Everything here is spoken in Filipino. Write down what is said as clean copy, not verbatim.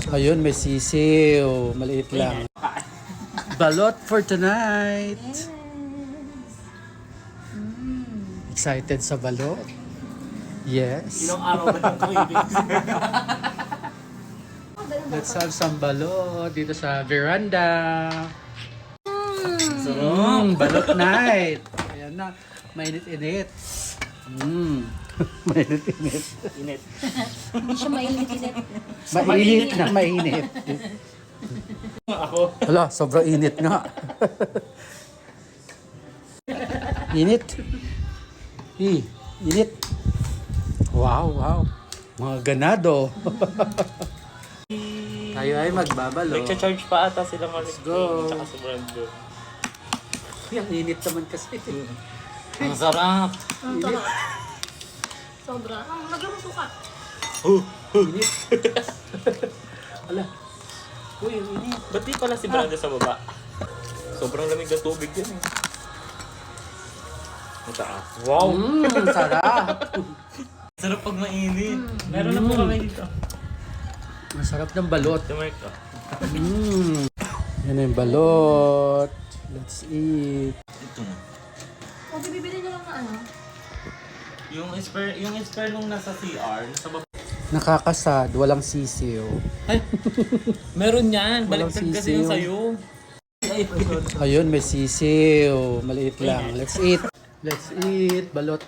Ayun, may sisiw. Maliit lang. Balot for tonight. Excited sa balot? Yes. Ilang araw na yung cravings. Let's have some balot dito sa veranda. Balot night. Ayan na. Mainit-init. Mainit-init. Init. Hindi siya mainit-init. Mainit na mainit. Ako. Hala, sobrang init nga. Init. Init. Wow. Mga ganado. Tayo ay magbabalo. Nagcha-charge pa ata sila Marley. go. Tsaka si Brando. Ang init naman kasi. Ang sarap. Init. Sobra. Lagyan mo suka. Init. Hala. Uy, ang init. Ba't di pala si Brando sa baba? Sobrang lamig ng tubig yan eh. Mataas. Wow! Sarap. Sarap pag mainit. Meron na po kami dito. Masarap ng balot. Tumark ka. Yan na yung balot. Let's eat. Ito na. O, bibili na lang na ano? Yung spare nung nasa CR, nasa baba. Nakakasad, walang sisiw. Ay! Meron yan! Walang Baliktad kasi yung sisiw. sayo. Ayun, may sisiw. Maliit lang. Let's eat. Let's eat. Balot.